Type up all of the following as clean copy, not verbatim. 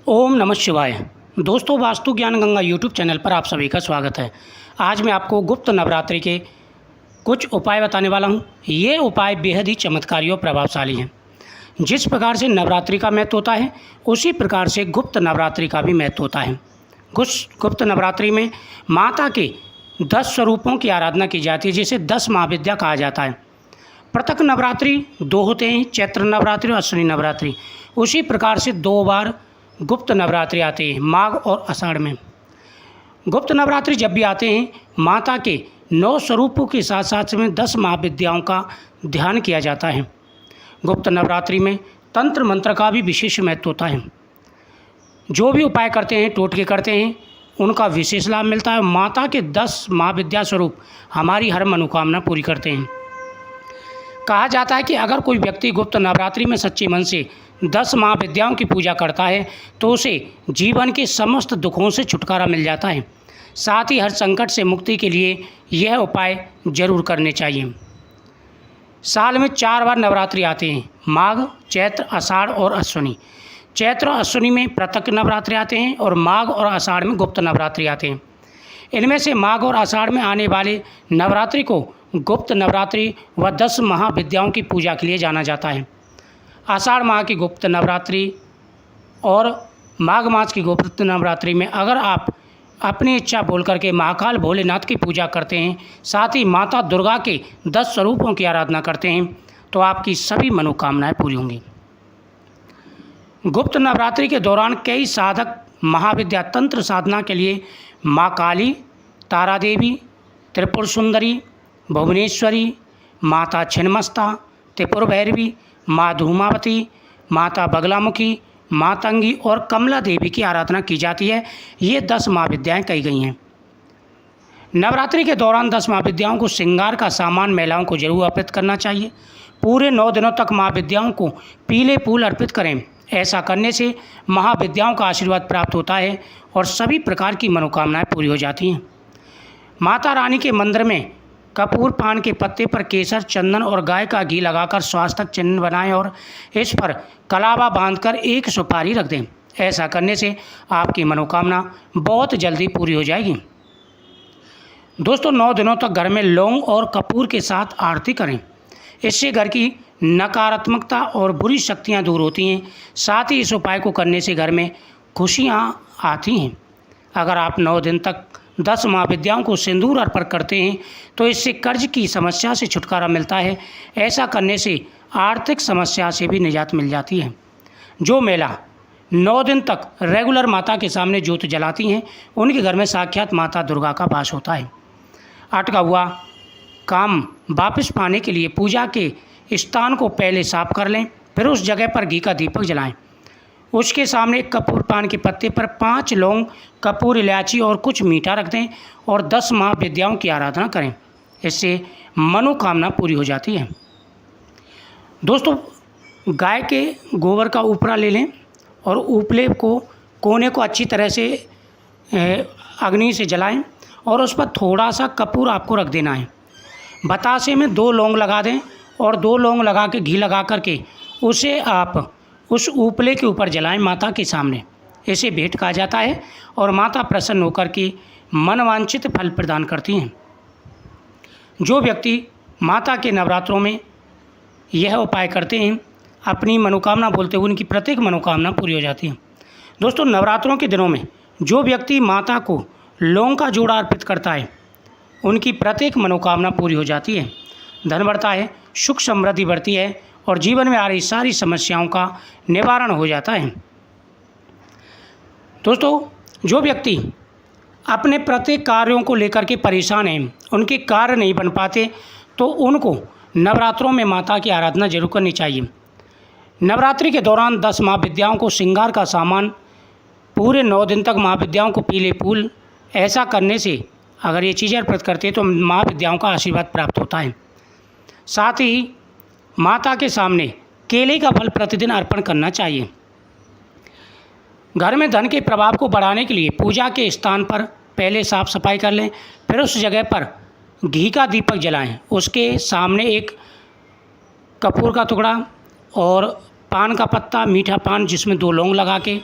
ओम नमः शिवाय। दोस्तों, वास्तु ज्ञान गंगा यूट्यूब चैनल पर आप सभी का स्वागत है। आज मैं आपको गुप्त नवरात्रि के कुछ उपाय बताने वाला हूं। ये उपाय बेहद ही चमत्कारी और प्रभावशाली हैं। जिस प्रकार से नवरात्रि का महत्व होता है, उसी प्रकार से गुप्त नवरात्रि का भी महत्व होता है। गुप्त नवरात्रि में माता के 10 स्वरूपों की आराधना की जाती है, जिसे 10 महाविद्या कहा जाता है। पृथक नवरात्रि 2 होते हैं, चैत्र नवरात्रि और अश्विनी नवरात्रि। उसी प्रकार से 2 बार गुप्त नवरात्रि आते हैं, माघ और आषाढ़ में। गुप्त नवरात्रि जब भी आते हैं, माता के 9 स्वरूपों के साथ साथ में 10 महाविद्याओं का ध्यान किया जाता है। गुप्त नवरात्रि में तंत्र मंत्र का भी विशेष महत्व होता है। जो भी उपाय करते हैं, टोटके करते हैं, उनका विशेष लाभ मिलता है। माता के 10 महाविद्या स्वरूप हमारी हर मनोकामना पूरी करते हैं। कहा जाता है कि अगर कोई व्यक्ति गुप्त नवरात्रि में सच्चे मन से 10 महाविद्याओं की पूजा करता है तो उसे जीवन के समस्त दुखों से छुटकारा मिल जाता है। साथ ही हर संकट से मुक्ति के लिए यह उपाय जरूर करने चाहिए। साल में 4 बार नवरात्रि आते हैं, माघ, चैत्र, आषाढ़ और अश्विनी। चैत्र और अश्विनी में पृथक नवरात्रि आते हैं और माघ और आषाढ़ में गुप्त नवरात्रि आते हैं। इनमें से माघ और आषाढ़ में आने वाले नवरात्रि को गुप्त नवरात्रि व 10 महाविद्याओं की पूजा के लिए जाना जाता है। आषाढ़ माह की गुप्त नवरात्रि और माघ मास की गुप्त नवरात्रि में अगर आप अपनी इच्छा बोल करके महाकाल भोलेनाथ की पूजा करते हैं, साथ ही माता दुर्गा के 10 स्वरूपों की आराधना करते हैं, तो आपकी सभी मनोकामनाएं पूरी होंगी। गुप्त नवरात्रि के दौरान कई साधक महाविद्या तंत्र साधना के लिए माँ काली, तारा देवी, त्रिपुर सुंदरी, भुवनेश्वरी, माता छिन्नमस्ता, त्रिपुर भैरवी, माँ धूमावती, माता बगलामुखी, मातंगी और कमला देवी की आराधना की जाती है। ये 10 महाविद्याएँ कही गई हैं। नवरात्रि के दौरान 10 महाविद्याओं को श्रृंगार का सामान महिलाओं को जरूर अर्पित करना चाहिए। पूरे 9 दिनों तक महाविद्याओं को पीले फूल अर्पित करें। ऐसा करने से महाविद्याओं का आशीर्वाद प्राप्त होता है और सभी प्रकार की मनोकामनाएं पूरी हो जाती हैं। माता रानी के मंदिर में कपूर पान के पत्ते पर केसर, चंदन और गाय का घी लगाकर स्वास्थ्य चिन्ह बनाएं और इस पर कलावा बांधकर एक सुपारी रख दें। ऐसा करने से आपकी मनोकामना बहुत जल्दी पूरी हो जाएगी। दोस्तों, 9 दिनों तक घर में लौंग और कपूर के साथ आरती करें। इससे घर की नकारात्मकता और बुरी शक्तियां दूर होती हैं। साथ ही इस उपाय को करने से घर में खुशियां आती हैं। अगर आप 9 दिन तक 10 महाविद्याओं को सिंदूर अर्पण करते हैं तो इससे कर्ज की समस्या से छुटकारा मिलता है। ऐसा करने से आर्थिक समस्या से भी निजात मिल जाती है। जो महिला 9 दिन तक रेगुलर माता के सामने ज्योत जलाती हैं, उनके घर में साक्षात माता दुर्गा का वास होता है। अटका हुआ काम वापस पाने के लिए पूजा के स्थान को पहले साफ कर लें, फिर उस जगह पर घी का दीपक जलाएं। उसके सामने एक कपूर पान के पत्ते पर 5 लौंग, कपूर, इलायची और कुछ मीठा रख दें और 10 महाविद्याओं की आराधना करें। इससे मनोकामना पूरी हो जाती है। दोस्तों, गाय के गोबर का ऊपरा ले लें और ऊपले को कोने को अच्छी तरह से अग्नि से जलाएं और उस पर थोड़ा सा कपूर आपको रख देना है। बतासे में 2 लौंग लगा दें और 2 लौंग लगा के घी लगा करके उसे आप उस ऊपले के ऊपर जलाएं माता के सामने। इसे भेंट कहा जाता है और माता प्रसन्न होकर के मनवांछित फल प्रदान करती हैं। जो व्यक्ति माता के नवरात्रों में यह उपाय करते हैं, अपनी मनोकामना बोलते हुए उनकी प्रत्येक मनोकामना पूरी हो जाती है। दोस्तों, नवरात्रों के दिनों में जो व्यक्ति माता को लौंग का जोड़ा अर्पित करता है, उनकी प्रत्येक मनोकामना पूरी हो जाती है। धन बढ़ता है, सुख समृद्धि बढ़ती है और जीवन में आ रही सारी समस्याओं का निवारण हो जाता है। दोस्तों, जो व्यक्ति अपने प्रत्येक कार्यों को लेकर के परेशान हैं, उनके कार्य नहीं बन पाते, तो उनको नवरात्रों में माता की आराधना जरूर करनी चाहिए। नवरात्रि के दौरान 10 महाविद्याओं को श्रृंगार का सामान, पूरे 9 दिन तक महाविद्याओं को पीले फूल, ऐसा करने से अगर ये चीज़ें अर्पित करते हैं तो महाविद्याओं का आशीर्वाद प्राप्त होता है। साथ ही माता के सामने केले का फल प्रतिदिन अर्पण करना चाहिए। घर में धन के प्रभाव को बढ़ाने के लिए पूजा के स्थान पर पहले साफ सफाई कर लें, फिर उस जगह पर घी का दीपक जलाएं। उसके सामने एक कपूर का टुकड़ा और पान का पत्ता, मीठा पान जिसमें 2 लौंग लगा के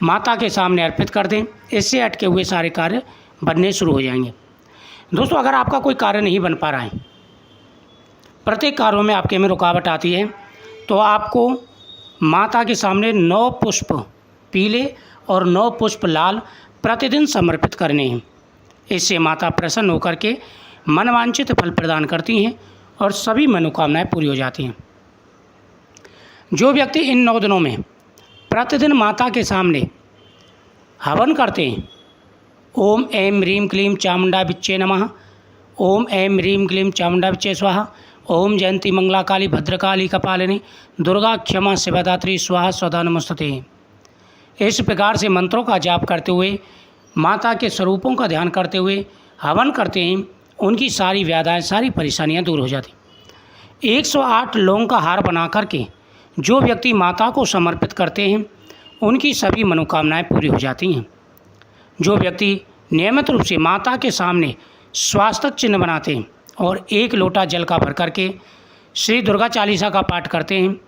माता के सामने अर्पित कर दें। इससे अटके हुए सारे कार्य बनने शुरू हो जाएंगे। दोस्तों, अगर आपका कोई कार्य नहीं बन पा रहा है, प्रत्येक कार्यों में आपके में रुकावट आती है, तो आपको माता के सामने 9 पुष्प पीले और 9 पुष्प लाल प्रतिदिन समर्पित करने हैं। इससे माता प्रसन्न होकर के मनवांछित फल प्रदान करती हैं और सभी मनोकामनाएं पूरी हो जाती हैं। जो व्यक्ति इन 9 दिनों में प्रतिदिन माता के सामने हवन करते हैं, ओम ऐं ह्रीं क्लीं चामुंडा बिच्चे नमः, ओम ऐं ह्रीं क्लीं चामुंडा बिच्चे स्वाहा, ओम जयंती मंगला काली भद्रकाली कपालिनी दुर्गा क्षमा शिवदात्री स्वाहा स्वधा नमस्तुते। इस प्रकार से मंत्रों का जाप करते हुए, माता के स्वरूपों का ध्यान करते हुए हवन करते हैं, उनकी सारी व्याधाएं, सारी परेशानियां दूर हो जाती। 108 लौंग का हार बना करके जो व्यक्ति माता को समर्पित करते हैं, उनकी सभी मनोकामनाएं पूरी हो जाती हैं। जो व्यक्ति नियमित रूप से माता के सामने स्वास्तिक चिन्ह बनाते हैं और 1 लोटा जल का भर करके श्री दुर्गा चालीसा का पाठ करते हैं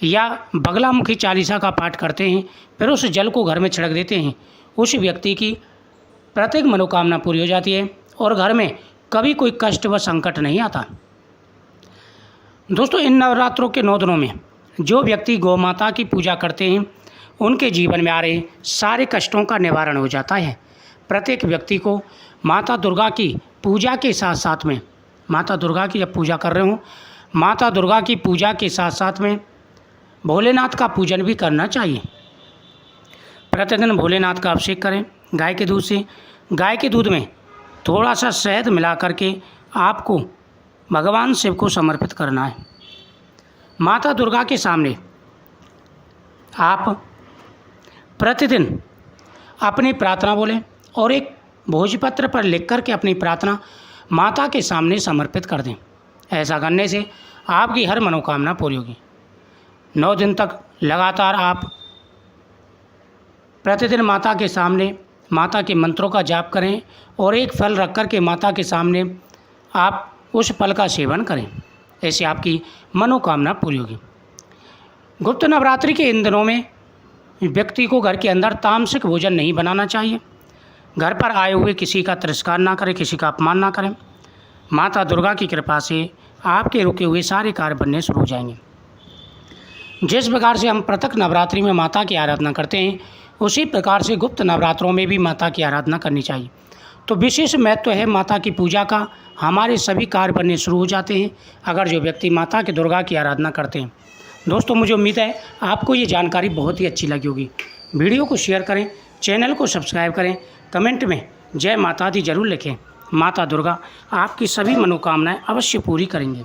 या बगलामुखी चालीसा का पाठ करते हैं, फिर उस जल को घर में छिड़क देते हैं, उस व्यक्ति की प्रत्येक मनोकामना पूरी हो जाती है और घर में कभी कोई कष्ट व संकट नहीं आता। दोस्तों, इन नवरात्रों के 9 दिनों में जो व्यक्ति गौ माता की पूजा करते हैं, उनके जीवन में आ रहे सारे कष्टों का निवारण हो जाता है। प्रत्येक व्यक्ति को माता दुर्गा की पूजा के साथ साथ में, माता दुर्गा की जब पूजा कर रहे हो, माता दुर्गा की पूजा के साथ साथ में भोलेनाथ का पूजन भी करना चाहिए। प्रतिदिन भोलेनाथ का अभिषेक करें गाय के दूध से। गाय के दूध में थोड़ा सा शहद मिला करके आपको भगवान शिव को समर्पित करना है। माता दुर्गा के सामने आप प्रतिदिन अपनी प्रार्थना बोलें और एक भोजपत्र पर लिख कर के अपनी प्रार्थना माता के सामने समर्पित कर दें। ऐसा करने से आपकी हर मनोकामना पूरी होगी। 9 दिन तक लगातार आप प्रतिदिन माता के सामने माता के मंत्रों का जाप करें और एक फल रख कर के माता के सामने आप उस फल का सेवन करें। ऐसे आपकी मनोकामना पूरी होगी। गुप्त नवरात्रि के इन दिनों में व्यक्ति को घर के अंदर तामसिक भोजन नहीं बनाना चाहिए। घर पर आए हुए किसी का तिरस्कार ना करें, किसी का अपमान ना करें। माता दुर्गा की कृपा से आपके रुके हुए सारे कार्य बनने शुरू हो जाएंगे। जिस प्रकार से हम प्रत्येक नवरात्रि में माता की आराधना करते हैं, उसी प्रकार से गुप्त नवरात्रों में भी माता की आराधना करनी चाहिए। तो विशेष महत्व है माता की पूजा का। हमारे सभी कार्य बनने शुरू हो जाते हैं अगर जो व्यक्ति माता की दुर्गा की आराधना करते हैं। दोस्तों, मुझे उम्मीद है आपको ये जानकारी बहुत ही अच्छी लगी होगी। वीडियो को शेयर करें, चैनल को सब्सक्राइब करें, कमेंट में जय माता दी जरूर लिखें। माता दुर्गा आपकी सभी मनोकामनाएं अवश्य पूरी करेंगे।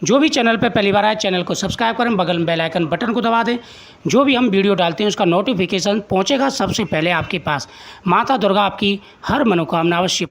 जो भी चैनल पर पहली बार आए, चैनल को सब्सक्राइब करें, बगल में बेल आइकन बटन को दबा दें। जो भी हम वीडियो डालते हैं उसका नोटिफिकेशन पहुंचेगा सबसे पहले आपके पास। माता दुर्गा आपकी हर मनोकामना अवश्य